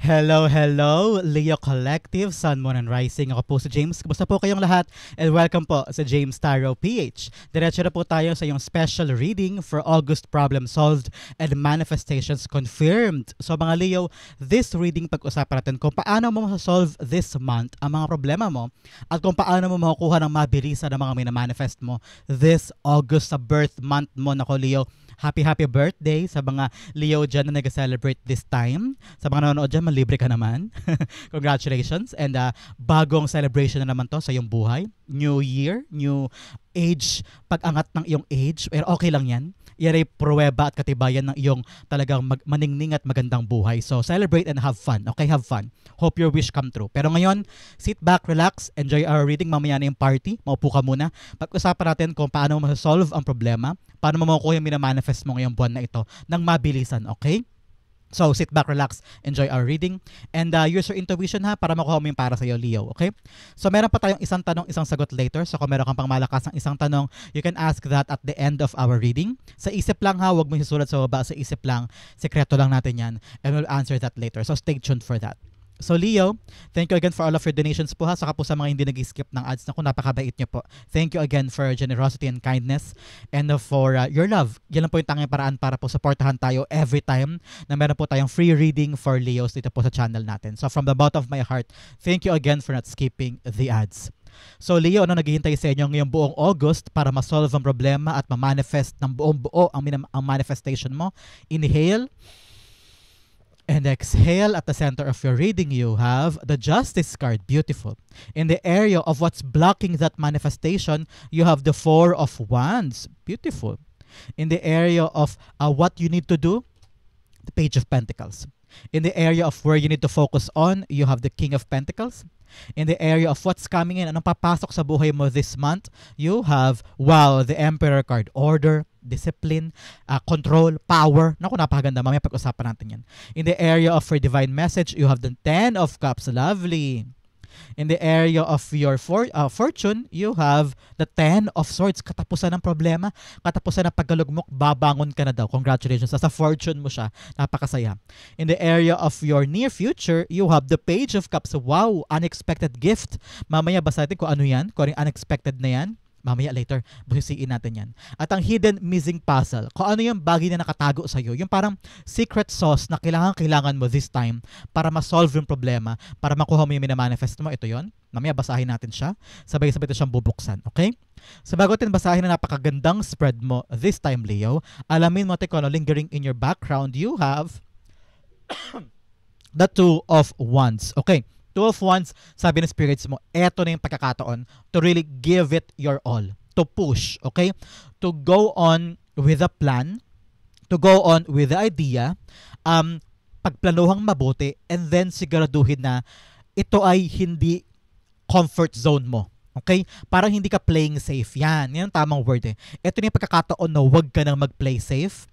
Hello, hello, Leo Collective, Sun, Moon, and Rising. Ako po si James. Kumusta po kayong lahat? And welcome po sa James Tarot PH. Diretso na po tayo sa iyong special reading for August Problem Solved and Manifestations Confirmed. So mga Leo, this reading pag-usapan natin kung paano mo ma-solve this month ang mga problema mo at kung paano mo makukuha ng mabilisan ng mga minamanifest mo this August sa birth month mo. Nako Leo, happy birthday sa mga Leo dyan na nag-celebrate this time. Sa mga nanonood dyan, malibre ka naman. Congratulations. And bagong celebration na naman to sa iyong buhay. New year, new age, pag-angat ng iyong age. Pero okay lang yan. Yan ay pruweba at katibayan ng iyong talagang maningning at magandang buhay. So celebrate and have fun. Okay, have fun. Hope your wish come true. Pero ngayon, sit back, relax, enjoy our reading. Mamaya na yung party. Maupo ka muna. Pag-usapan natin kung paano mo ma-solve ang problema. Paano mo makukuha yung minamanifest mo ngayong buwan na ito ng mabilisan. Okay? So, sit back, relax, enjoy our reading. And use your intuition ha para makuha mo yung para sa'yo, Leo. Okay? So, meron pa tayong isang tanong, isang sagot later. So, kung meron kang pang malakas ng isang tanong, you can ask that at the end of our reading. Sa isip lang ha, huwag mo isusulat sa baba. Sa isip lang, sekreto lang natin yan. And we'll answer that later. So, stay tuned for that. So Leo, thank you again for all of your donations po ha. Saka po sa mga hindi nag-skip ng ads na kung napakabait nyo po. Thank you again for generosity and kindness and for your love. Yan lang po yung tanging paraan para po supportahan tayo every time na meron po tayong free reading for Leos dito po sa channel natin. So from the bottom of my heart, thank you again for not skipping the ads. So Leo, ano naghihintay sa inyo ngayong buong August para ma-solve ang problema at ma-manifest ng buong buo ang manifestation mo? Inhale. And exhale. At the center of your reading, you have the Justice card. Beautiful. In the area of what's blocking that manifestation, you have the Four of Wands. Beautiful. In the area of what you need to do, the Page of Pentacles. In the area of where you need to focus on, you have the King of Pentacles. In the area of what's coming in, anong papasok sa buhay mo this month, you have, wow, the Emperor card. Order, discipline, control, power. Naku, napakaganda. Mamaya pag-usapan natin yan. In the area of your divine message, you have the Ten of Cups. Lovely. In the area of your fortune, you have the Ten of Swords. Katapusan ng problema, katapusan ng pagkalugmok, babangon ka na daw. Congratulations. Sa fortune mo siya. Napakasaya. In the area of your near future, you have the Page of Cups. Wow, unexpected gift. Mamaya basta natin kung ano yan, kung ano yung unexpected na yan. Mamaya later, busisiin natin yan. At ang hidden missing puzzle, kung ano yung bagay na nakatago sa'yo, yung parang secret sauce na kailangan mo this time para ma-solve yung problema, para makuha mo yung minamanifest mo, ito yon. Mamaya basahin natin siya. Sabay-sabay ito siyang bubuksan. Okay? So bago natin basahin na napakagandang spread mo this time, Leo, alamin mo kung ano lingering in your background, you have the Two of Wands. Okay? Two of Wands, sabi ng spirits mo, eto na yung pagkakataon to really give it your all. To push, okay? To go on with a plan, to go on with the idea, pagplanuhang mabuti, and then siguraduhin na ito ay hindi comfort zone mo. Okay? Parang hindi ka playing safe. Yan ang tamang word eh. Ito na yung pagkakataon na huwag ka nang mag-play safe.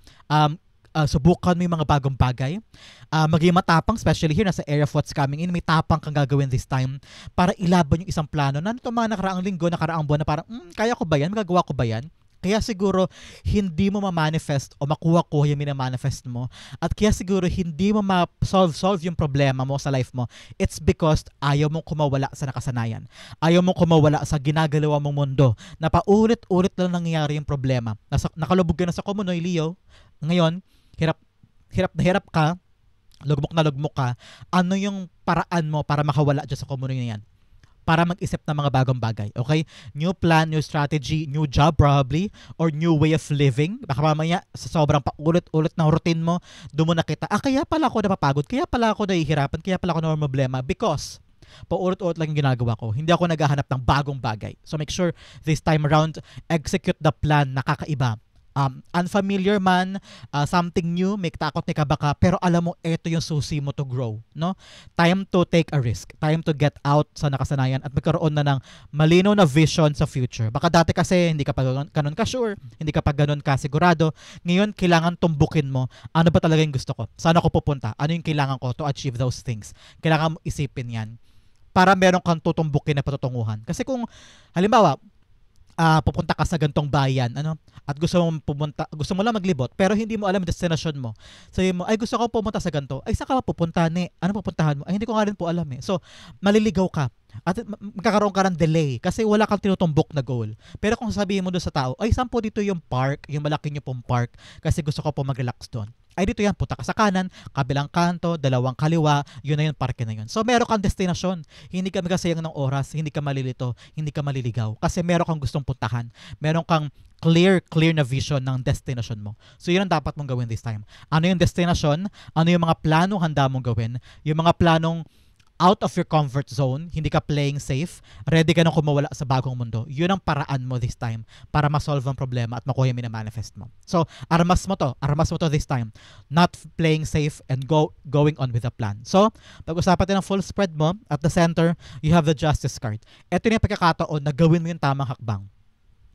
Subukan mo yung mga bagong bagay. Maging matapang, especially here, nasa area of what's coming in, may tapang kang gagawin this time para ilaban yung isang plano na ito mga nakaraang linggo, nakaraang buwan na parang, kaya ko ba yan? Magagawa ko ba yan? Kaya siguro hindi mo ma-manifest o makuha-kuha yung minamanifest mo at kaya siguro hindi mo ma-solve yung problema mo sa life mo. It's because ayaw mong kumawala sa nakasanayan. Ayaw mong kumawala sa ginagalawa mong mundo na paulit-ulit lang nangyayari yung problema. Nakalubog ka na sa Komunoy, Leo. Ngayon, hirap ka, lugmok na lugmok ka, ano yung paraan mo para makawala dyan sa Komunoy na yan? Para mag-isip ng mga bagong bagay, okay? New plan, new strategy, new job probably, or new way of living. Baka mamaya, sa sobrang paulit-ulit ng routine mo, doon mo nakita, kaya pala ako napapagod, kaya pala ako nahihirapan, kaya pala ako na problema, because paulit-ulit lang yung ginagawa ko. Hindi ako naghahanap ng bagong bagay. So make sure this time around, execute the plan na kakaiba. Unfamiliar man, something new, may takot, may kabaka, pero alam mo, ito yung susi mo to grow, no? Time to take a risk, time to get out sa nakasanayan at magkaroon na ng malinaw na vision sa future. Baka dati kasi hindi ka pa ganun ka sure, hindi ka pa ganun ka sigurado. Ngayon, kailangan tumbukin mo, ano ba talaga yung gusto ko? Saan ako pupunta? Ano yung kailangan ko to achieve those things? Kailangan mo isipin yan para meron kang tutumbukin na patutunguhan. Kasi kung, halimbawa, pupunta ka sa gantong bayan, ano? At gusto mo pumunta, gusto mo lang maglibot, pero hindi mo alam yung destination mo. Sabi mo, ay gusto ko pumunta sa ganto. Ay saan ka pupunta ni? Ano pupuntahan mo? Ay hindi ko nga rin po alam eh. So, maliligaw ka. At magkakaroon ka ng delay kasi wala kang tinutumbok na goal. Pero kung sabihin mo doon sa tao, ay saan po dito yung park, yung malaki nyo pong park, kasi gusto ko po mag-relax doon. Ay dito yan, punta ka sa kanan, kabilang kanto, dalawang kaliwa, yun na yun, parke na yun. So meron kang destinasyon, hindi ka magkasayang ng oras, hindi ka malilito, hindi ka maliligaw. Kasi meron kang gustong puntahan, meron kang clear na vision ng destination mo. So yun ang dapat mong gawin this time. Ano yung destination? Ano yung mga planong handa mong gawin? Yung mga planong out of your comfort zone, hindi ka playing safe, ready ka nang kumawala sa bagong mundo. Yun ang paraan mo this time para ma-solve ang problema at makuha yung minamanifest mo. So, armas mo to this time. Not playing safe and going on with a plan. So, pag-usapan natin ang full spread mo, at the center, you have the justice card. Ito yung pagkakataon na gawin mo yung tamang hakbang.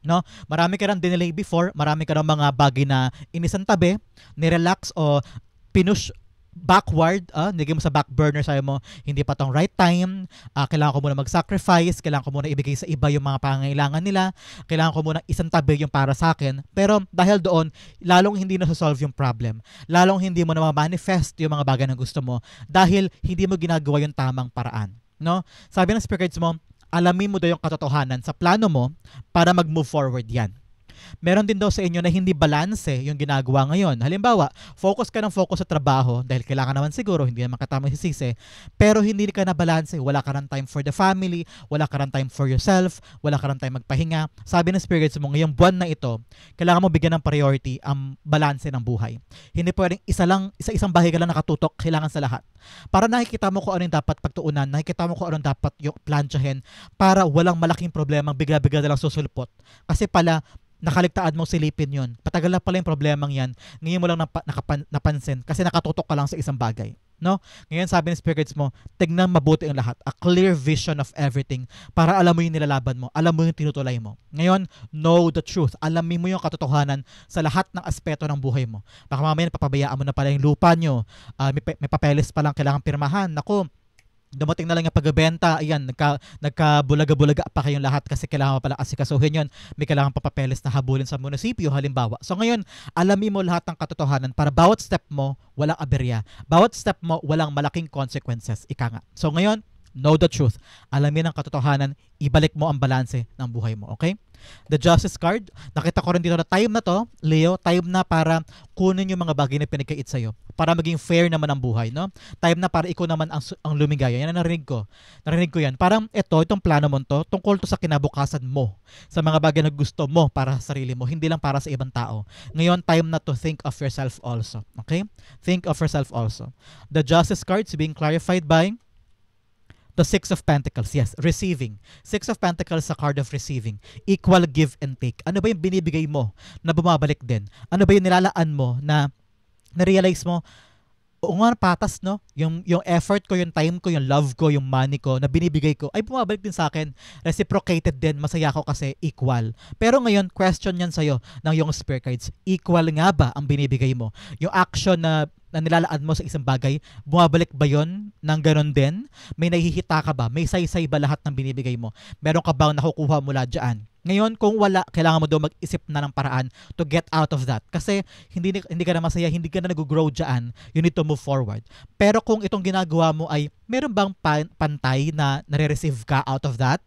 No? Marami ka nang dinelay before, marami ka nang mga bagay na inisantabi, nirelax o pinush backward, nilagay mo sa back burner, sabi mo, hindi pa tong right time, kailangan ko muna mag-sacrifice, kailangan ko muna ibigay sa iba yung mga pangangailangan nila, kailangan ko muna isang tabi yung para sa akin. Pero dahil doon, lalong hindi na-solve yung problem. Lalong hindi mo na ma-manifest yung mga bagay na gusto mo dahil hindi mo ginagawa yung tamang paraan. No? Sabi ng spirit guides mo, alamin mo daw yung katotohanan sa plano mo para mag-move forward yan. Meron din daw sa inyo na hindi balance yung ginagawa ngayon. Halimbawa, focus ka ng focus sa trabaho dahil kailangan naman siguro, hindi naman katama sisisi, pero hindi ka na balance. Wala ka ng time for the family, wala ka ng time for yourself, wala ka ng time magpahinga. Sabi ng spirits mo, ngayong buwan na ito, kailangan mo bigyan ng priority ang balance ng buhay. Hindi pwedeng isang bagay ka lang nakatutok, kailangan sa lahat. Para nakikita mo kung ano yung dapat pagtuunan, nakikita mo kung ano dapat yung plansyahin para walang malaking problema, bigla-bigla na lang susulpot. Kasi pala, nakaligtaan mong silipin yun. Patagal na pala yung problemang yan. Ngayon mo lang napansin kasi nakatutok ka lang sa isang bagay. No? Ngayon sabi ng spirits mo, tignan mabuti ang lahat. A clear vision of everything para alam mo yung nilalaban mo. Alam mo yung tinutulay mo. Ngayon, know the truth. Alamin mo yung katotohanan sa lahat ng aspeto ng buhay mo. Baka mamaya papabayaan mo na pala yung lupa nyo. May papeles pa lang kailangan pirmahan. Naku, dumating na lang yung pagbebenta, ayan, nagkabulaga-bulaga pa kayong lahat kasi kailangan pala asikasuhin yun. May kailangan pa papeles na habulin sa munisipyo, halimbawa. So ngayon, alamin mo lahat ng katotohanan para bawat step mo, walang aberya. Bawat step mo, walang malaking consequences. Ika nga. So ngayon, know the truth. Alamin ang katotohanan, ibalik mo ang balanse ng buhay mo, okay? The Justice card, nakita ko rin dito na time na to, Leo, time na para kunin yung mga bagay na pinagkait sa'yo. Para maging fair naman ang buhay, no? Time na para ikaw naman ang lumigaya. Yan ang narinig ko. Narinig ko yan. Parang itong plano mo to, tungkol to sa kinabukasan mo. Sa mga bagay na gusto mo para sa sarili mo, hindi lang para sa ibang tao. Ngayon, time na to think of yourself also. Okay? Think of yourself also. The Justice cards being clarified by the Six of Pentacles, yes, receiving. Six of Pentacles sa card of receiving. Equal give and take. Ano ba yung binibigay mo na bumabalik din? Ano ba yung nilalaan mo na na-realize mo, oo nga, patas, no? Yung effort ko, yung time ko, yung love ko, yung money ko na binibigay ko, ay bumabalik din sa akin. Reciprocated din. Masaya ako kasi equal. Pero ngayon, question yan sa'yo ng yung spirit guides. Equal nga ba ang binibigay mo? Yung action na nilalaan mo sa isang bagay, bumabalik ba yon ng ganon din? May nahihita ka ba? May saysay ba lahat ng binibigay mo? Meron ka bang nakukuha mula dyan? Ngayon, kung wala, kailangan mo daw mag-isip na ng paraan to get out of that. Kasi hindi ka na masaya, hindi ka na nag-grow dyan, you need to move forward. Pero kung itong ginagawa mo ay, meron bang pantay na nare-receive ka out of that?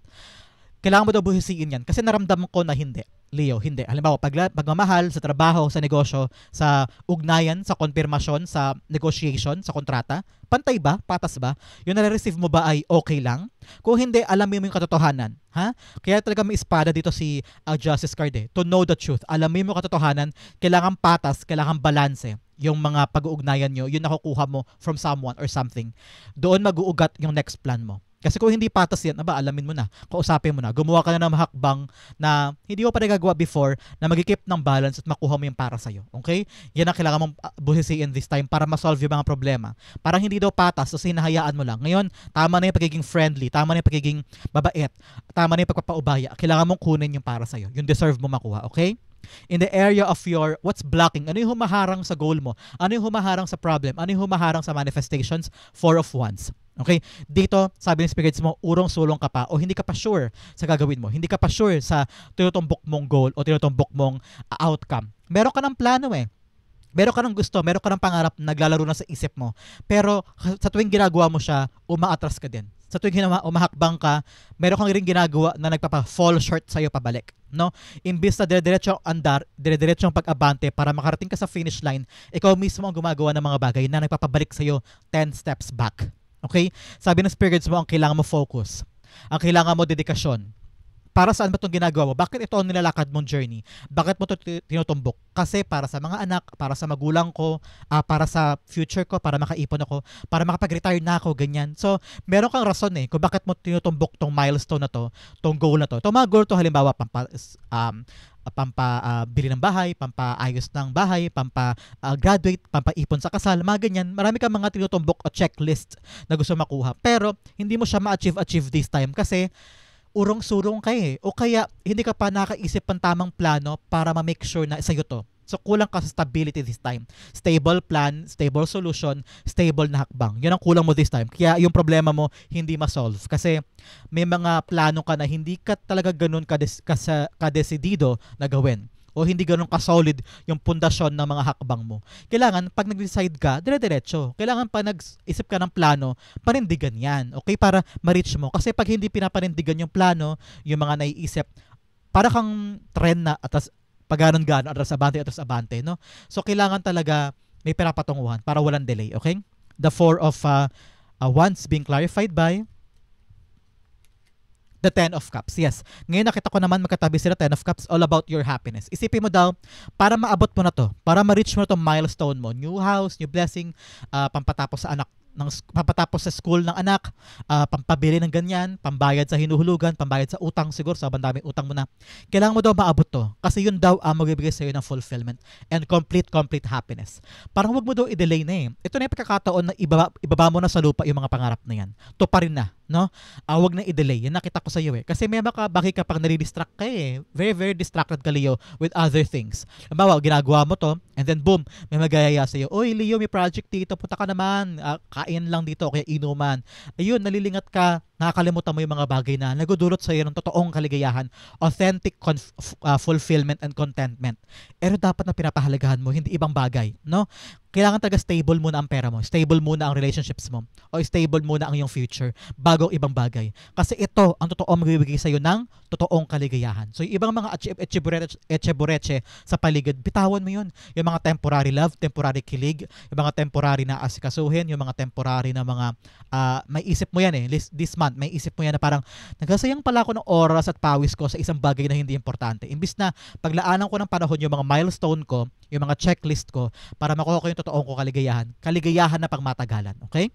Kailangan mo daw buhisiin yan. Kasi naramdaman ko na hindi. Leo, hindi. Halimbawa, pagmamahal sa trabaho, sa negosyo, sa ugnayan, sa konfirmasyon, sa negotiation, sa kontrata, pantay ba? Patas ba? Yung nare-receive mo ba ay okay lang? Kung hindi, alamin mo yung katotohanan. Ha? Kaya talaga may espada dito si Justice card eh. To know the truth. Alamin mo yung katotohanan, kailangan patas, kailangan balanse yung mga pag-uugnayan nyo, yun nakukuha mo from someone or something. Doon mag-uugat yung next plan mo. Kasi kung hindi patas yan, alamin mo na, kausapin mo na, gumawa ka na ng hakbang na hindi mo pa nagagawa before na mag-keep ng balance at makuha mo yung para sa'yo. Okay? Yan ang kailangan mong buhisiin this time para ma-solve yung mga problema. Parang hindi daw patas, so hinahayaan mo lang. Ngayon, tama na yung pagiging friendly, tama na yung pagiging babait, tama na yung pagpapaubaya. Kailangan mong kunin yung para sa'yo. Yung deserve mo makuha. Okay? In the area of your, what's blocking? Ano yung humaharang sa goal mo? Ano yung humaharang sa problem? Ano yung humaharang sa manifestations? Four of Wands. Okay? Dito, sabi ng spirits mo, urong-sulong ka pa o hindi ka pa sure sa gagawin mo. Hindi ka pa sure sa tinutumbok mong goal o tinutumbok mong outcome. Meron ka ng plano eh. Meron ka ng gusto, meron ka ng pangarap, naglalaro na sa isip mo. Pero sa tuwing ginagawa mo siya, umaatras ka din. Sa tuwing umahakbang ka, meron kang rin ginagawa na nagpapa-fall short sa'yo pabalik. No? Imbis na dire-diretso andar, dire-diretso ang pag-abante para makarating ka sa finish line, ikaw mismo ang gumagawa ng mga bagay na nagpapabalik sa'yo 10 steps back. Okay? Sabi ng spirits mo, ang kailangan mo focus. Ang kailangan mo dedikasyon. Para saan ba itong ginagawa mo? Bakit ito ang nilalakad mong journey? Bakit mo ito tinutumbok? Kasi para sa mga anak, para sa magulang ko, para sa future ko, para makaipon ako, para makapag-retire na ako, ganyan. So, meron kang rason kung bakit mo tinutumbok tong milestone na to, tong goal na to. Itong mga goal to, halimbawa, bili ng bahay, pampaayos ng bahay, graduate, pampaipon sa kasal, mga ganyan. Marami kang mga tinutumbok o checklist na gusto makuha. Pero, hindi mo siya ma-achieve this time kasi urong-surong ka o kaya hindi ka pa nakaisip ng tamang plano para ma-make sure na sa'yo to. So kulang ka sa stability this time. Stable plan, stable solution, stable na hakbang. Yun ang kulang mo this time. Kaya yung problema mo hindi ma-solve kasi may mga plano ka na hindi ka talaga ganun kadesidido na gawin. O hindi ganun ka-solid yung pundasyon ng mga hakbang mo. Kailangan, pag nag-decide ka, dire-diretso. Kailangan pa nag-isip ka ng plano, panindigan yan. Okay? Para ma-reach mo. Kasi pag hindi pinapanindigan yung plano, yung mga naiisip, para kang trend na atras, pag-ganon-ganon, atras abante, no? So, kailangan talaga may pinapatunguhan para walang delay. Okay? The 4 of Wands being clarified by the 10 of Cups. Yes. Ngayon nakita ko naman magkatabi sila 10 of Cups, all about your happiness. Isipin mo daw, para maabot mo na to, para ma-reach mo na itong milestone mo, new house, new blessing, pampatapos sa anak, pampatapos sa school ng anak, pampabili ng ganyan, pambayad sa hinuhulugan, pambayad sa utang siguro, sa bandaming utang mo na. Kailangan mo daw maabot to. Kasi yun daw ang magbibigay sa'yo ng fulfillment and complete happiness. Parang wag mo daw i-delay na Ito na yung pagkakataon na ibaba mo na sa lupa yung mga pangarap na yan. To pa rin na. No? Wag na i-delay. Yan nakita ko sa iyo Kasi may bakit kapag nare-distract ka Very, very distracted ka, Leo, with other things. Halimbawa, ginagawa mo to, and then boom, may magayaya sa iyo. Oy, Leo, may project dito. Punta ka naman. Kain lang dito, kaya inuman. Ayun, nalilingat ka. Nakakalimutan mo yung mga bagay na nagudulot sa iyo ng totoong kaligayahan, authentic fulfillment and contentment. Pero dapat na pinapahalagahan mo, hindi ibang bagay. No? Kailangan talaga stable muna ang pera mo, stable muna ang relationships mo, o stable muna ang iyong future bago ibang bagay. Kasi ito ang totoo magbibigay sa iyo ng totoong kaligayahan. So yung ibang mga etchebureche sa paligid, bitawan mo yun. Yung mga temporary love, temporary kilig, yung mga temporary na asikasuhin, yung mga temporary na mga may isip mo yan this month, may isip mo yan na parang nagasayang pala ako ng oras at pawis ko sa isang bagay na hindi importante. Imbis na paglaanan ko ng panahon yung mga milestone ko, yung mga checklist ko para makuha ko yung totoong ko kaligayahan na pangmatagalan. Okay?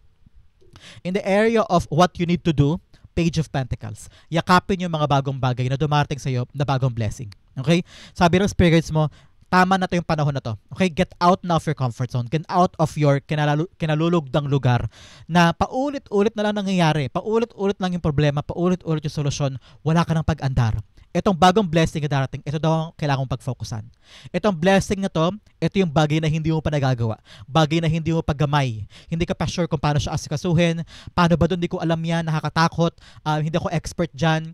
In the area of what you need to do, Page of Pentacles. Yakapin yung mga bagong bagay na dumarating sa iyo na bagong blessing. Okay? Sabi ng spirits mo, tama na to yung panahon na to. Okay? Get out now of your comfort zone. Get out of your kinalulugdang lugar na paulit-ulit na lang nangyayari. Paulit-ulit lang yung problema. Paulit-ulit yung solusyon. Wala ka ng pag-andar. Itong bagong blessing na darating, ito daw ang kailangan mong pag-focusan. Itong blessing na to, ito yung bagay na hindi mo pa nagagawa. Bagay na hindi mo pa gamay. Hindi ka pa sure kung paano siya asikasuhin. Paano ba doon? Hindi ko alam yan. Nakakatakot. Hindi ako expert dyan.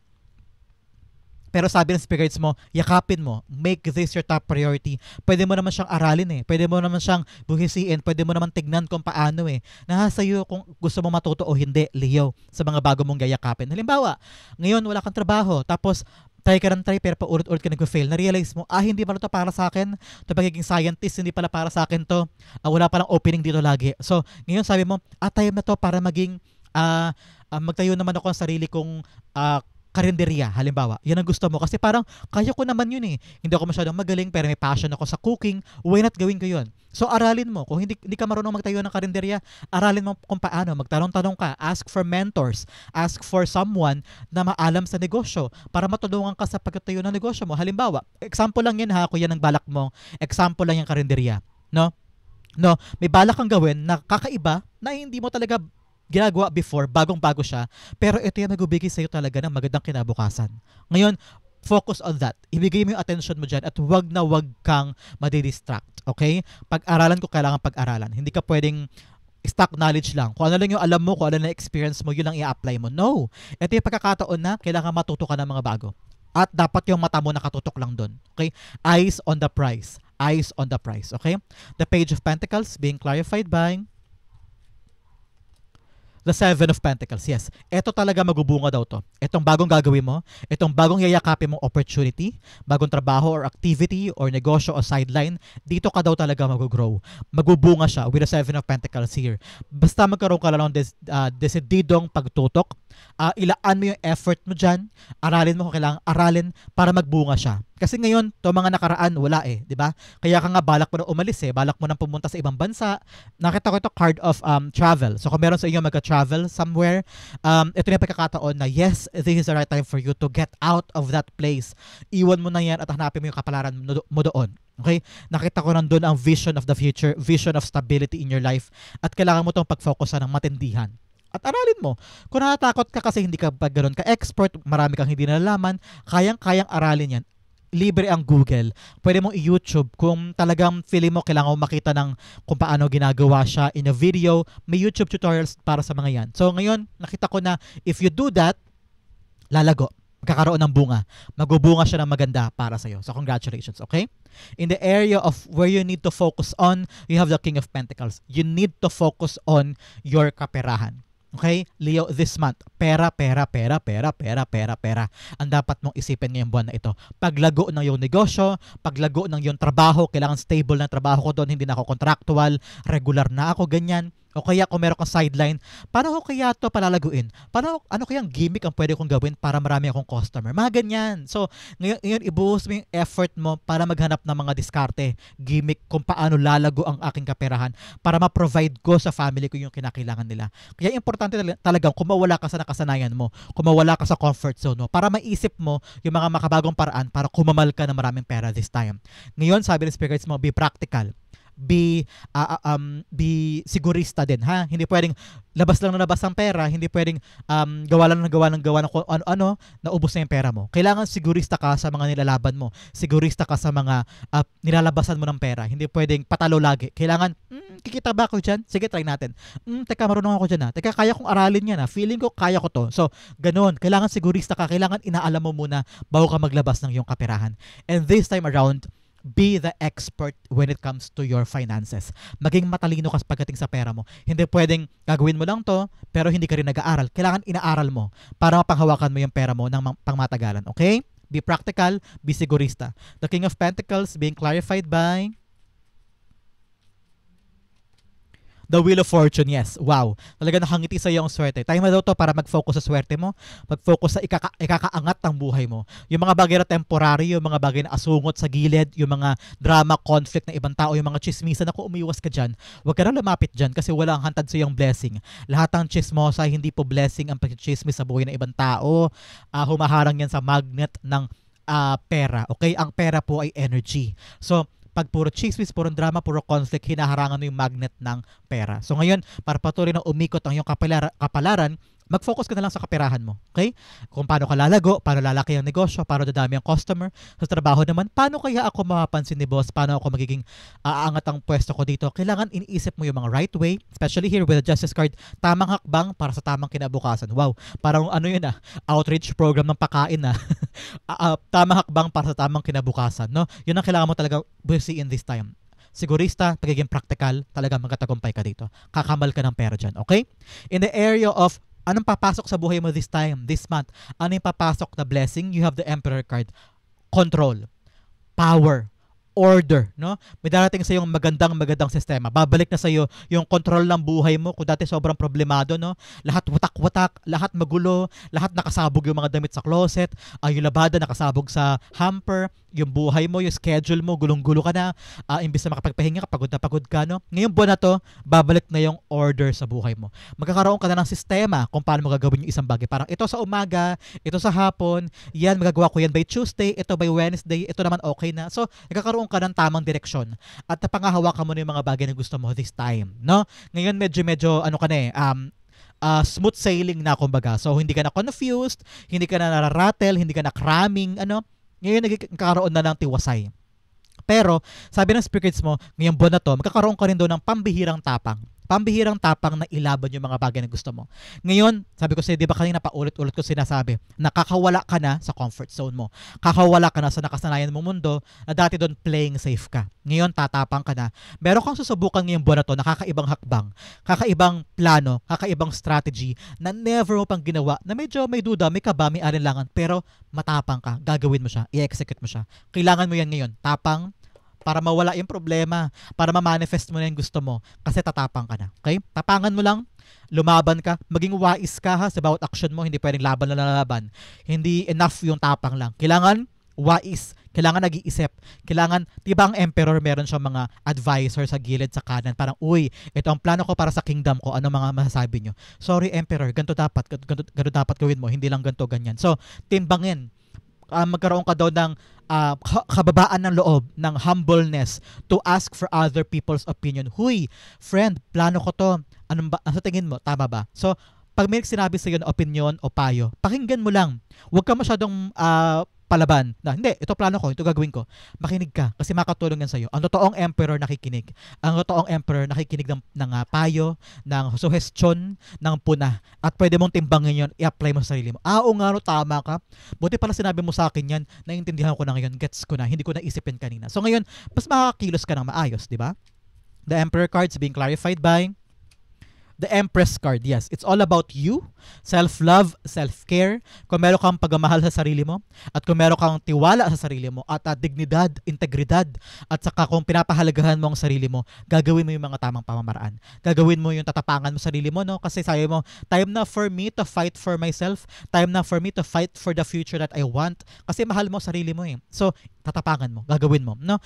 Pero sabi ng spirits mo, yakapin mo. Make this your top priority. Pwede mo naman siyang aralin Pwede mo naman siyang buhisiin. Pwede mo naman tignan kung paano Nasa iyo kung gusto mo matuto o hindi, Leo, sa mga bago mong gayakapin. Halimbawa, ngayon wala kang trabaho. Tapos, try ka ng try pero paulit-ulit ka nag-fail. Na-realize mo, hindi pala ito para sa akin. Ito pagiging scientist, hindi pala para sa akin to. Wala palang opening dito lagi. So, ngayon sabi mo, time na to para maging, magtayo naman ako sa sarili kong karinderya, halimbawa. Yan ang gusto mo. Kasi parang, kaya ko naman yun Hindi ako masyadong magaling, pero may passion ako sa cooking. Why not gawin ko yun? So, aralin mo. Kung hindi ka marunong magtayo ng karinderya, aralin mo kung paano. Magtanong-tanong ka. Ask for mentors. Ask for someone na maalam sa negosyo para matulungan ka sa pagtayo ng negosyo mo. Halimbawa, example lang yan kung yan ang balak mo. Example lang yung karinderya. No? May balak kang gawin na kakaiba na hindi mo talaga ginagawa before, bagong-bago siya, pero ito yung nagbibigay sa'yo talaga ng magandang kinabukasan. Ngayon, focus on that. Ibigay mo yung attention mo dyan at wag na wag kang madidistract. Okay? Pag-aralan ko, kailangan pag-aralan. Hindi ka pwedeng stock knowledge lang. Kung ano lang yung alam mo, kung ano lang yung experience mo, yun lang i-apply mo. No. Ito yung pagkakataon na kailangan matuto ka ng mga bago. At dapat yung mata mo nakatutok lang doon. Okay? Eyes on the prize. Eyes on the prize. Okay? The Page of Pentacles being clarified by the Seven of Pentacles, yes. Ito talaga magubunga daw to. Itong bagong gagawin mo, itong bagong yayakapin mong opportunity, bagong trabaho or activity or negosyo o sideline, dito ka daw talaga mag-grow. Magubunga siya with the Seven of Pentacles here. Basta magkaroon ka lang ng desididong pagtutok, ilaan mo yung effort mo dyan, aralin mo kung kailangan aralin para magbunga siya. Kasi ngayon, to mga nakaraan, wala eh, di ba? Kaya ka nga balak mo na umalis eh, balak mo na pumunta sa ibang bansa. Nakita ko ito card of travel. So kung meron sa inyo magka-travel somewhere, ito na yung pagkakataon na yes, this is the right time for you to get out of that place. Iwan mo na yan at hanapin mo yung kapalaran mo doon. Okay? Nakita ko nandun ang vision of the future, vision of stability in your life, at kailangan mo itong pag-focusan ng matindihan. At aralin mo. Kung natatakot ka kasi hindi ka pag ganun ka-expert, marami kang hindi nalalaman, kayang-kayang aralin yan. Libre ang Google. Pwede mong i-YouTube kung talagang feeling mo kailangan mo makita ng kung paano ginagawa siya in a video. May YouTube tutorials para sa mga yan. So ngayon, nakita ko na if you do that, lalago. Magkakaroon ng bunga. Magbubunga siya ng maganda para sa'yo. So congratulations, okay? In the area of where you need to focus on, you have the King of Pentacles. You need to focus on your kaperahan. Okay? Leo, this month, pera. Ang dapat mong isipin ngayong buwan na ito. Paglago ng iyong negosyo, paglago ng iyong trabaho, kailangan stable na trabaho ko doon, hindi na ako contractual, regular na ako, ganyan. O kaya kung meron kang sideline, paano ko kaya ito palalaguin? Ano kayang gimmick ang pwede kong gawin para marami akong customer? Mga ganyan. So, ngayon ibuhos mo yung effort mo para maghanap ng mga diskarte, gimmick kung paano lalago ang aking kaperahan para ma-provide ko sa family ko yung kinakailangan nila. Kaya importante talagang kung mawala ka sa nakasanayan mo, kung mawala ka sa comfort zone mo, para maisip mo yung mga makabagong paraan para kumamal ka ng maraming pera this time. Ngayon, sabi ng spirits mo, be practical. Be sigurista din, ha? Hindi pwedeng labas lang na labas ang pera, hindi pwedeng gawa ng kung ano naubos na yung pera mo. Kailangan sigurista ka sa mga nilalaban mo. Sigurista ka sa mga nilalabasan mo ng pera. Hindi pwedeng patalo lagi. Kailangan, kikita ba ako dyan? Sige, try natin. Teka, marunong ako dyan, ha? Teka, kaya kong aralin yan, ha? Feeling ko, kaya ko to. So, ganun. Kailangan sigurista ka. Kailangan inaalam mo muna bago ka maglabas ng iyong kaperahan. And this time around, be the expert when it comes to your finances. Maging matalino ka pagdating sa pera mo. Hindi pwedeng gagawin mo lang to, pero hindi ka rin nag-aaral. Kailangan inaaral mo para mapanghawakan mo yung pera mo ng pangmatagalan. Okay? Be practical, be sigurista. The King of Pentacles being clarified by the Wheel of Fortune, yes. Wow. Talaga nakangiti sa iyo ang swerte. Time na daw to para mag-focus sa swerte mo, mag-focus sa ikakaangat ng buhay mo. Yung mga bagay na temporary, yung mga bagay na asungot sa gilid, yung mga drama, conflict ng ibang tao, yung mga chismisan, ako umiwas ka dyan. Huwag ka na lumapit dyan kasi wala ang hantad sa iyong blessing. Lahat ng chismosa, hindi po blessing ang pag-chismis sa buhay ng ibang tao. Humaharang yan sa magnet ng pera. Okay? Ang pera po ay energy. So, pag puro chismis, puro drama, puro conflict, hinaharangan mo yung magnet ng pera. So ngayon, para patuloy na umikot ang iyong kapalaran, mag-focus ka na lang sa kaperahan mo. Okay? Kung paano ka lalago, paano lalaki ang negosyo, paano dadami ang customer. Sa trabaho naman, paano kaya ako mapapansin ni boss, paano ako magiging aangat ang pwesto ko dito. Kailangan iniisip mo yung mga right way, especially here with the Justice card, tamang hakbang para sa tamang kinabukasan. Wow, parang ano yun outreach program ng pakain tamang hakbang para sa tamang kinabukasan. No? Yun ang kailangan mo talaga busy in this time. Sigurista, pagiging practical, talaga magkatagumpay ka dito. Kakamal ka ng pera dyan, okay? In the area of anong papasok sa buhay mo this time, this month? Ano yung papasok na blessing? You have the Emperor card. Control. Power. Order, no? May darating sa iyong magandang sistema. Babalik na sa iyo yung control ng buhay mo. Kung dati sobrang problemado, no? Lahat watak-watak, lahat magulo, lahat nakasabog yung mga damit sa closet, yung labada nakasabog sa hamper, yung buhay mo, yung schedule mo, gulong-gulo ka na, imbis na makapagpahinga ka, pagod na pagod ka, no? Ngayong buwan na to, babalik na yung order sa buhay mo. Magkakaroon ka na ng sistema kung paano mo gagawin yung isang bagay. Parang ito sa umaga, ito sa hapon, yan, magagawa ko yan by Tuesday, ito by Wednesday, ito naman okay na. So, nagkakaroon ka ng tamang direksyon at napangahawakan mo na yung mga bagay na gusto mo this time, no? Ngayon medyo ano ka na smooth sailing na kumbaga. So, hindi ka na confused, hindi ka na nararattle, hindi ka na cramming, ano? Ngayon nagkakaroon na ng tiwasay. Pero, sabi ng spirits mo, ngayong buwan na to, magkakaroon ka rin doon ng pambihirang tapang. pambihirang tapang na ilaban yung mga bagay na gusto mo. Ngayon, sabi ko sa'yo, di ba kanina paulit-ulit ko sinasabi, nakakawala ka na sa comfort zone mo. Kakawala ka na sa nakasanayan mong mundo na dati doon playing safe ka. Ngayon, tatapang ka na. Meron kang susubukan ngayong buwan na to na kakaibang hakbang, kakaibang plano, kakaibang strategy na never mo pang ginawa, na medyo may duda, may kaba, may alinlangan, pero matapang ka, gagawin mo siya, i-execute mo siya. Kailangan mo yan ngayon, tapang, para mawala yung problema, para ma-manifest mo na yung gusto mo, kasi tatapang ka na. Okay? Tapangan mo lang, lumaban ka, maging wais ka ha, sa bawat action mo, hindi pwedeng laban na laban. Hindi enough yung tapang lang. Kailangan wais, kailangan nag-iisip, kailangan, diba ang emperor meron siyang mga advisor sa gilid, sa kanan, parang, uy, ito ang plano ko para sa kingdom ko, ano mga masasabi nyo? Sorry emperor, ganito dapat gawin mo, hindi lang ganito, ganyan. So, timbangin, magkaroon ka daw ng kababaan ng loob, ng humbleness to ask for other people's opinion. Huy, friend, plano ko to. Ano sa tingin mo? Tama ba? So, pag may sinabi sa iyo na opinion o payo, pakinggan mo lang. Huwag ka masyadong palaban na, hindi, ito plano ko, ito gagawin ko. Makinig ka kasi makatulong yan sa iyo. Ang totoong emperor nakikinig. Ang totoong emperor nakikinig ng payo, ng suggestion, ng puna. At pwede mong timbangin yun, i-apply mo sa sarili mo. Oo nga, no, tama ka. Buti pala sinabi mo sa akin yan, naiintindihan ko na ngayon, gets ko na, hindi ko na isipin kanina. So ngayon, mas makakakilos ka ng maayos, di ba? The emperor cards being clarified by the Empress card, yes. It's all about you, self-love, self-care. Kung meron kang pagmamahal sa sarili mo, at kung meron kang tiwala sa sarili mo, at dignidad, integridad, at saka kung pinapahalagahan mo ang sarili mo, gagawin mo yung mga tamang pamamaraan. Gagawin mo yung tatapangan mo sa sarili mo, no? Kasi sabi mo, time na for me to fight for myself, time na for me to fight for the future that I want. Kasi mahal mo sarili mo eh. So, tatapangan mo, gagawin mo, no?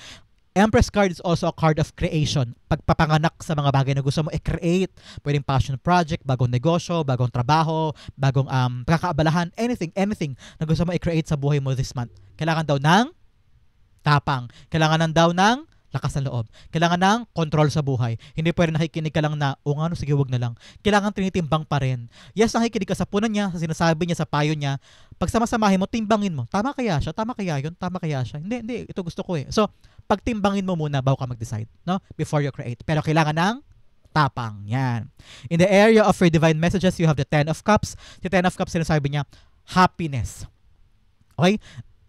Empress card is also a card of creation. Pagpapanganak sa mga bagay na gusto mo i-create. Pwedeng passion project, bagong negosyo, bagong trabaho, bagong pagkakaabalahan, anything na gusto mo i-create sa buhay mo this month. Kailangan daw ng tapang. Kailangan daw ng lakas ng loob. Kailangan ng control sa buhay. Hindi pwede nakikinig ka lang na, o nga no, sige, wag na lang. Kailangan tinitimbang pa rin. Yes, nakikinig ka sa punan niya, sa sinasabi niya, sa payo niya. Pag samasamahin mo, timbangin mo. Tama kaya siya? Tama kaya yun? Tama kaya siya? Hindi. Ito gusto ko eh. So, pagtimbangin mo muna bago ka mag-decide, no? Before you create. Pero kailangan ng tapang. Yan. In the area of your divine messages, you have the Ten of Cups. Si Ten of Cups, sinasabi niya, happiness. Okay?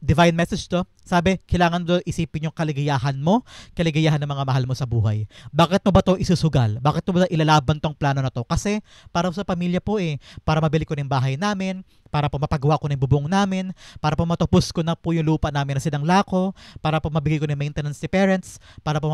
Divine message to. Sabi, kailangan doon isipin yung kaligayahan mo, kaligayahan ng mga mahal mo sa buhay. Bakit mo ba to isusugal? Bakit mo ba ilalaban tong plano na to? Kasi para sa pamilya po eh. Para mabili ko ng bahay namin, para po mapagawa ko ng bubong namin, para po matupos ko na po yung lupa namin na sinangla ko, para po mabigay ko ng maintenance si parents, para po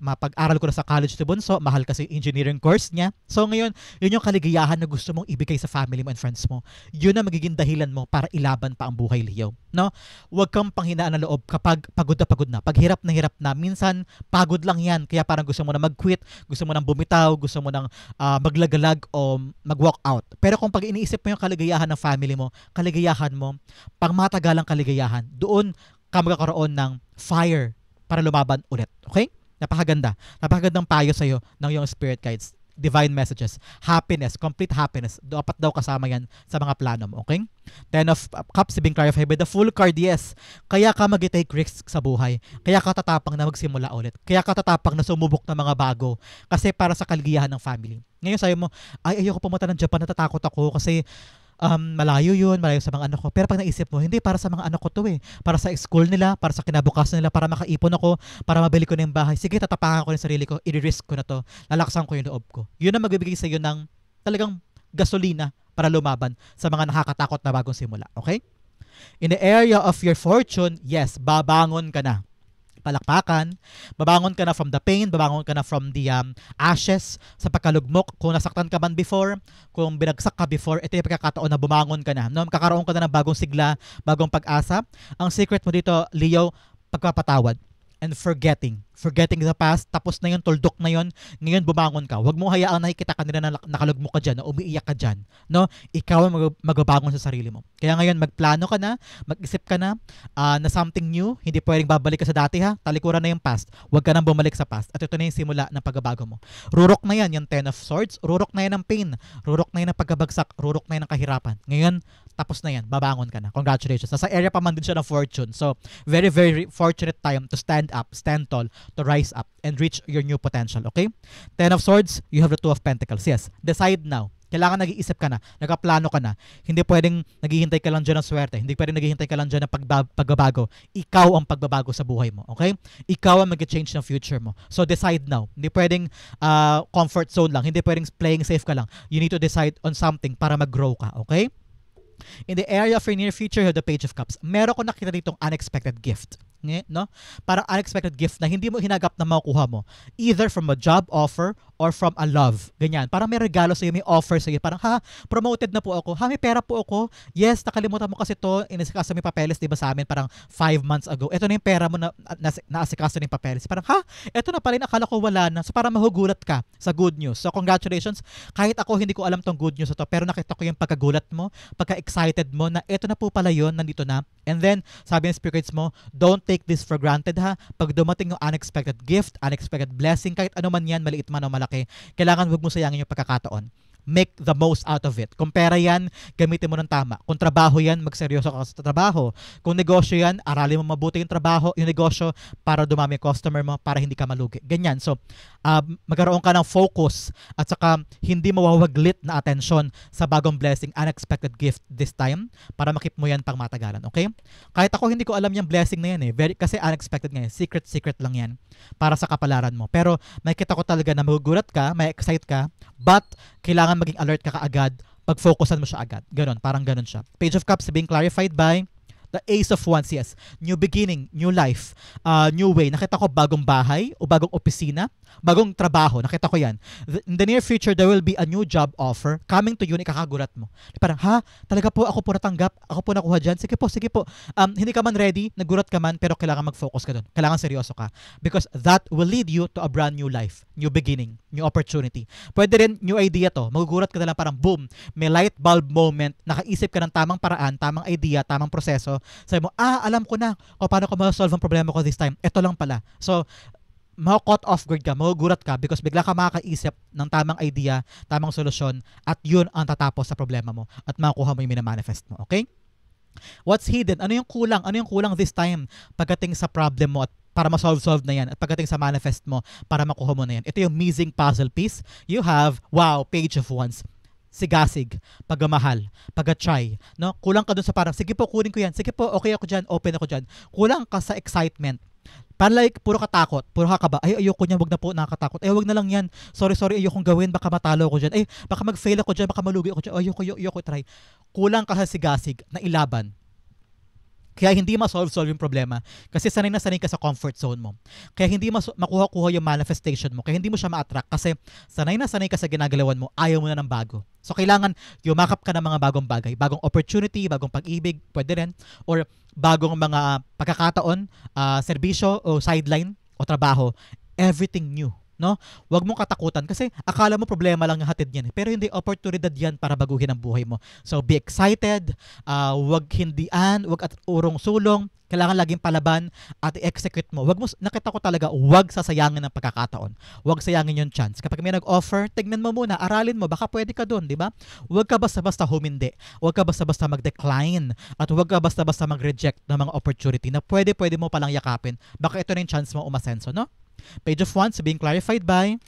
mapag-aral ko na sa college si Bunso, mahal kasi engineering course niya. So ngayon, yun yung kaligayahan na gusto mong ibigay sa family mo and friends mo. Yun ang magiging dahilan mo para ilaban pa ang buhay, Leo. No? Huwag kang panghinaan ng loob kapag pagod na. Pag hirap na, minsan pagod lang yan. Kaya parang gusto mo na mag-quit, gusto mo nang bumitaw, gusto mo nang maglagalag o mag-walk out. Pero kung pag iniisip mo yung kaligayahan ng family mo, kaligayahan mo, pang matagalang kaligayahan, doon ka magkakaroon ng fire para lumaban ulit. Okay? Napakaganda. Napakagandang payo sa'yo ng iyong spirit guides. Divine messages. Happiness. Complete happiness. Dapat daw kasama yan sa mga plano mo. Okay? Ten of Cups being clarified by the Full card. Yes. Kaya ka mag-take risks sa buhay. Kaya ka tatapang na magsimula ulit. Kaya ka tatapang na sumubok ng mga bago. Kasi para sa kaligayahan ng family. Ngayon sabi mo, ay ayoko pumunta ng Japan, natatakot ako kasi malayo sa mga anak ko. Pero pag naisip mo, hindi, para sa mga anak ko to eh. Para sa school nila, para sa kinabukasan nila, para makaipon ako, para mabili ko ng bahay. Sige, tatapangan ko ng sarili ko, i-risk ko na to, lalaksan ko yung loob ko. Yun ang magbibigay sa iyo ng talagang gasolina para lumaban sa mga nakakatakot na bagong simula. Okay? In the area of your fortune, yes, babangon ka na. Palakpakan, babangon ka na from the pain, babangon ka na from the ashes sa pagkalugmok. Kung nasaktan ka man before, kung binagsak ka before, ito yung pagkakataon na bumangon ka na. No? Kakaroon ka na ng bagong sigla, bagong pag-asa. Ang secret mo dito, Leo, pagpapatawad and forgetting the past. Tapos na yun, tuldok na yun. Ngayon bumangon ka. Huwag mo hayaang nakikita ka nila na nakalugmok ka dyan, na umiiyak ka dyan. No? Ikaw ang magbabangon sa sarili mo. Kaya ngayon, magplano ka na, mag-isip ka na something new. Hindi pwedeng babalik ka sa dati ha. Talikuran na yung past. Huwag ka nang bumalik sa past. At ito na yung simula ng pagbabago mo. Rurok na yan, yung Ten of Swords. Rurok na yan ng pain. Rurok na yan ng pagkabagsak. Rurok na yan ng kahirapan. Ngayon, tapos na yan, babangon ka na. Congratulations. Nasa area pa man din siya ng fortune. So, very, very fortunate time to stand up, stand tall, to rise up, and reach your new potential, okay? Ten of Swords, you have the Two of Pentacles. Yes, decide now. Kailangan nag-iisip ka na, nagkaplano ka na. Hindi pwedeng naghihintay ka lang dyan ng swerte. Hindi pwedeng naghihintay ka lang dyan ng pagbabago. Ikaw ang pagbabago sa buhay mo, okay? Ikaw ang mag-change ng future mo. So, decide now. Hindi pwedeng comfort zone lang. Hindi pwedeng playing safe ka lang. You need to decide on something para mag-grow ka, okay? In the area of your near future, you have the Page of Cups. Meron ko nakita ditong unexpected gift. No? Parang unexpected gift na hindi mo hinagap na makukuha mo. Either from a job offer or from a love. Ganyan. Parang may regalo sa'yo, may offer sa'yo. Parang, ha, promoted na po ako. Ha, may pera po ako. Yes, nakalimutan mo kasi to. Inasikaso mo yung papeles, di ba sa amin? Parang 5 months ago. Ito na yung pera mo na naasikaso na yung papeles. Parang, ha, ito na pala, akala ko wala na. So, parang mahugulat ka sa good news. So, congratulations. Kahit ako, hindi ko alam tong good news na to, pero nakita ko yung pagkagulat mo, pagka-excited mo na ito na po pala yun, nandito na. And then, sabi ng spirits mo, don't take this for granted ha. Pag dumating yung unexpected gift, unexpected blessing, kahit ano man yan, maliit man o malaki, kailangan huwag mo sayangin yung pagkakataon. Make the most out of it. Kung pera yan, gamitin mo ng tama. Kung trabaho yan, magseryoso ka sa trabaho. Kung negosyo yan, aralin mo mabuti yung trabaho, yung negosyo, para dumami yung customer mo, para hindi ka malugi. Ganyan. So, magkaroon ka ng focus at saka hindi mawawaglit na atensyon sa bagong blessing, unexpected gift this time, para makip mo yan pang matagalan. Okay? Kahit ako, hindi ko alam yung blessing na yan eh. Kasi unexpected nga yan. Secret lang yan para sa kapalaran mo. Pero may kita ko talaga na magugulat ka, may excite ka, but kailangan maging alert ka kaagad, pag-focusan mo siya agad. Ganon, parang ganon siya. Page of Cups being clarified by the Ace of Wands, yes. New beginning, new life, new way. Nakita ko bagong bahay o bagong opisina, bagong trabaho. Nakita ko yan. In the near future, there will be a new job offer coming to you, ikakagulat mo. Parang, ha? Talaga po, ako po natanggap, ako po nakuha dyan. Sige po. Hindi ka man ready, nagulat ka man, pero kailangan mag-focus ka doon. Kailangan seryoso ka. Because that will lead you to a brand new life, new beginning, new opportunity. Pwede rin, new idea to. Magugulat ka na lang, parang boom, may light bulb moment, nakaisip ka ng tamang paraan, tamang idea, tamang proseso. Sabi mo, alam ko na o paano ko ma-solve ang problema ko this time. Ito lang pala. So, ma-caught off guard ka, magugulat ka because bigla ka makakaisip ng tamang idea, tamang solusyon, at yun ang tatapos sa problema mo at makukuha mo yung minamanifest mo. Okay? What's hidden? Ano yung kulang? Ano yung kulang this time pagdating sa problem mo at para ma-solve na yan at pagdating sa manifest mo para makuha mo na yan? Ito yung missing puzzle piece. You have, wow, Page of Wands. Sigasig, pagmamahal, pag-try, no? Kulang ka dun sa parang, sige po, kunin ko yan. Sige po, okay ako dyan, open ako dyan. Kulang ka sa excitement. Parang like, puro katakot, puro kakaba. Ay, ayoko niyan, wag na po, nakakatakot. Ay, wag na lang yan. Sorry, ayokong gawin, baka matalo ako dyan. Ay, baka mag-fail ako dyan, baka malugi ako dyan. Ayoko, try. Kulang ka sa sigasig na ilaban. Kaya hindi ma-solve yung problema. Kasi sanay na sanay ka sa comfort zone mo. Kaya hindi makuha-kuha yung manifestation mo. Kaya hindi mo siya ma-attract. Kasi sanay na sanay ka sa ginagalawan mo, ayaw mo na ng bago. So kailangan yumakap ka ng mga bagong bagay. Bagong opportunity, bagong pag-ibig, pwede rin. Or bagong mga pagkakataon, serbisyo o sideline o trabaho. Everything new. No? Huwag mong katakutan kasi akala mo problema lang yung hatid niyan. Pero hindi, oportunidad yan para baguhin ang buhay mo. So be excited, huwag hindian, huwag at urong-sulong, kailangan laging palaban at i-execute mo. Huwag mo, nakita ko talaga, huwag sasayangin ng pagkakataon. Huwag sayangin yung chance. Kapag may nag-offer, tignan mo muna, aralin mo, baka pwede ka doon, di ba? Huwag ka basta-basta humindi. Huwag ka basta-basta mag-decline. At huwag ka basta-basta mag-reject ng mga opportunity na pwede mo palang yakapin. Baka ito na yung chance mo umasenso, no? Page of Wands being clarified by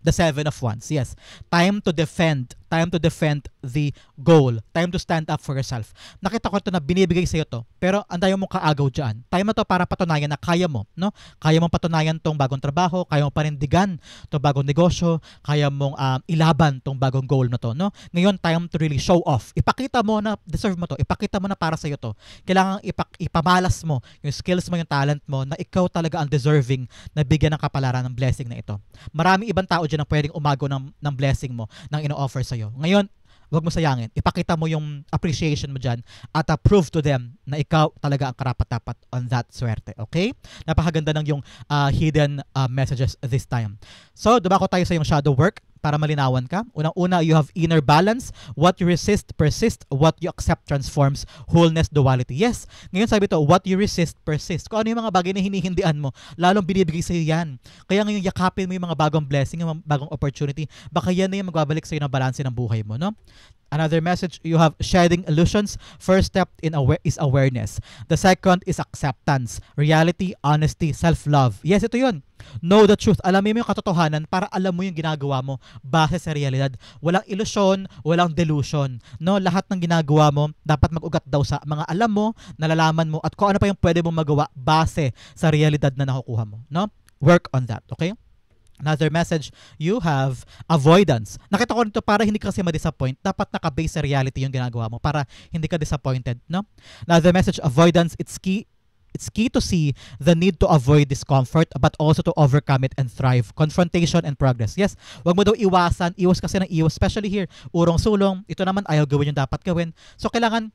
the Seven of Wands. Yes. Time to defend the goal. Time to stand up for yourself. Nakita ko ito na binibigay sa'yo to, pero andayo mong kaagaw dyan. Time na to para patunayan na kaya mo, no? Kaya mong patunayan tong bagong trabaho, kaya mong panindigan tong bagong negosyo, kaya mong ilaban tong bagong goal na to, no? Ngayon, time to really show off. Ipakita mo na deserve mo to. Ipakita mo na para sa'yo to. Kailangan ipamalas mo yung skills mo, yung talent mo, na ikaw talaga ang deserving na bigyan ng kapalaran ng blessing na ito. Maraming ibang tao dyan ang pwedeng umago ng blessing mo, ng ino-offer sa'yo. Ngayon, huwag mo sayangin. Ipakita mo yung appreciation mo dyan at prove to them na ikaw talaga ang karapat-dapat on that swerte. Okay? Napakaganda ng yung hidden messages this time. So, dumako tayo sa yung shadow work. para malinawan ka. Unang-una, you have inner balance. What you resist, persist. What you accept, transforms. Wholeness, duality. Yes, ngayon sabi to, what you resist, persist. Kung ano yung mga bagay na hinihindian mo, lalong binibigay sa'yo yan. Kaya ngayon, yakapin mo yung mga bagong blessing, yung mga bagong opportunity. Baka yan na yung magbabalik sa'yo ng balanse ng buhay mo, no? Another message, you have shedding illusions. First step is awareness. The second is acceptance. Reality, honesty, self-love. Yes, ito yun. Know the truth. Alamin mo yung katotohanan para alam mo yung ginagawa mo base sa realidad. Walang ilusyon, walang delusion. No, lahat ng ginagawa mo dapat mag-ugat daw sa mga alam mo, nalalaman mo, at kung ano pa yung pwede mong magawa base sa realidad na nakukuha mo. No? Work on that, okay? Another message, you have avoidance. Nakita ko nito para hindi ka kasi ma-disappoint. Dapat naka-base sa reality yung ginagawa mo para hindi ka disappointed, no? Another message, avoidance, it's key to see the need to avoid discomfort but also to overcome it and thrive. Confrontation and progress. Yes, wag mo daw iwasan. Iwas kasi ng iwas. Especially here, urong-sulong. Ito naman ayaw gawin yung dapat gawin. So kailangan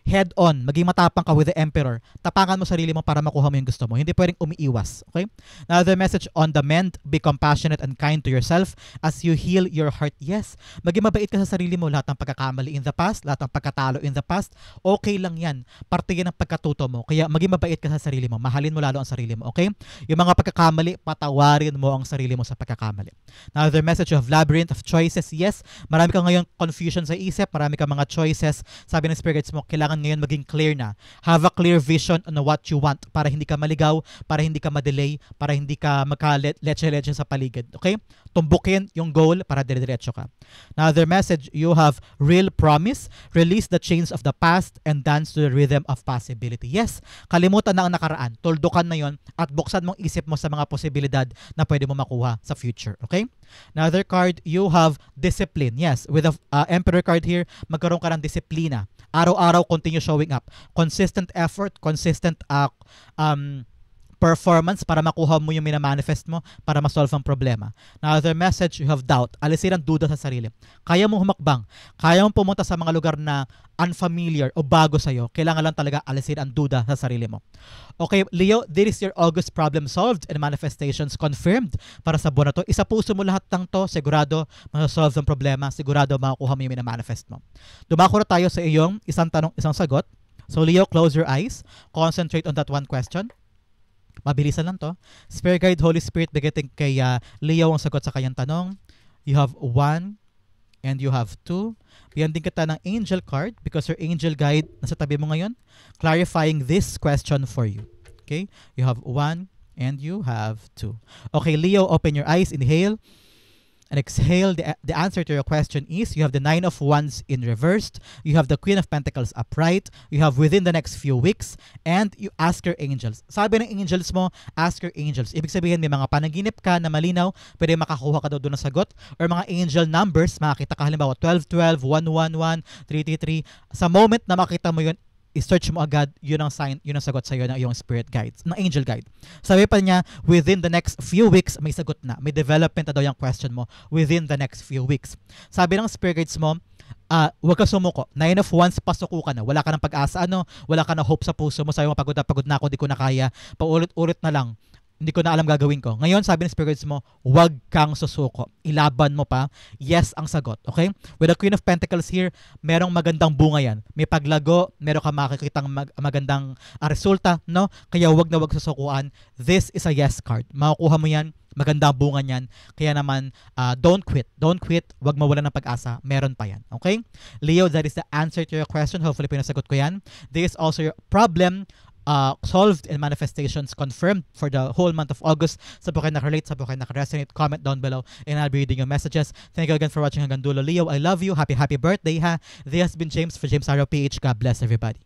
head on, maging matapang ka with the emperor. Tapangan mo sarili mo para makuha mo yung gusto mo. Hindi pwedeng umiiwas. Okay? Another message on the mend, be compassionate and kind to yourself as you heal your heart. Yes, maging mabait ka sa sarili mo. Lahat ng pagkakamali in the past, lahat ng pagkatalo in the past, okay lang yan. Parte yan ng pagkatuto mo. Kaya maging mabait ka sa sarili mo. Mahalin mo lalo ang sarili mo. Okay? Yung mga pagkakamali, patawarin mo ang sarili mo sa pagkakamali. Another message, you have labyrinth of choices. Yes, marami ka ngayon confusion sa isip, marami ka mga choices. Sabi ng spirits mo, kailangan ngayon maging clear na. Have a clear vision on what you want para hindi ka maligaw, para hindi ka madelay, para hindi ka magka-leche-leche sa paligid. Okay? Tumbukin yung goal para dire-diretso ka. Another message, you have real promise. Release the chains of the past and dance to the rhythm of possibility. Yes, kalimutan na ang nakaraan. Tuldukan na yon at buksan mong isip mo sa mga posibilidad na pwede mo makuha sa future. Okay? Another card, you have discipline. Yes, with the Emperor card here, magkaroon ka ng disiplina. Araw-araw, continue showing up. Consistent effort, consistent performance para makuha mo yung minamanifest mo para ma-solve ang problema. Another message, you have doubt. Alisin ang duda sa sarili. Kaya mong humakbang. Kaya mong pumunta sa mga lugar na unfamiliar o bago sa'yo. Kailangan lang talaga alisin ang duda sa sarili mo. Okay, Leo, this is your August problem solved and manifestations confirmed para sa buwan na to. Isa puso mo lahat ng to, sigurado masasolve ang problema, sigurado makukuha mo yung minamanifest mo. Dumako na tayo sa iyong isang tanong, isang sagot. So Leo, close your eyes. Concentrate on that one question. Mabilisan lang to. Spirit Guide, Holy Spirit, bigating kay Leo ang sagot sa kanyang tanong. You have 1 and you have 2. Bigyan din kita ng angel card because your angel guide nasa tabi mo ngayon, clarifying this question for you. Okay? You have 1 and you have 2. Okay, Leo, open your eyes. Inhale and exhale. The answer to your question is you have the 9 of Wands in reversed, you have the Queen of Pentacles upright, you have within the next few weeks, and you ask your angels. Sabi ng angels mo, ask your angels. Ibig sabihin may mga panaginip ka na malinaw, pwede makakuha ka daw doon ng sagot, or mga angel numbers, makakita ka halimbawa 1212, 111, 333. Sa moment na makita mo yun, i-search mo agad, yun ang sign, yun ang sagot sa iyo ng iyong spirit guides, ng angel guide. Sabi pa niya, within the next few weeks, may sagot na. May development na daw yung question mo within the next few weeks. Sabi ng spirit guides mo, huwag ka sumuko. 9 of Wands, pasuko ka na. Wala ka ng pag-asa, wala ka ng hope sa puso mo. Sabi mo, pagod na ako, di ko na kaya. Paulit-ulit na lang. Hindi ko na alam gagawin ko. Ngayon, sabi ng spirits mo, huwag kang susuko. Ilaban mo pa. Yes ang sagot. Okay? With the Queen of Pentacles here, merong magandang bunga yan. May paglago, meron ka makikitang magandang resulta, no? Kaya huwag na huwag susukuan. This is a yes card. Makukuha mo yan. Maganda ang bunga niyan. Kaya naman, don't quit. Don't quit. Huwag mawalan ng pag-asa. Meron pa yan. Okay? Leo, that is the answer to your question. Hopefully, pinasagot ko yan. This is also your problem solved and manifestations confirmed for the whole month of August. Sa po kayo nakarelate, sa po kayo nakaresonate, comment down below and I'll be reading your messages. Thank you again for watching hanggang dulo. Leo, I love you. Happy birthday ha. This has been James for James Arrow PH. God bless everybody.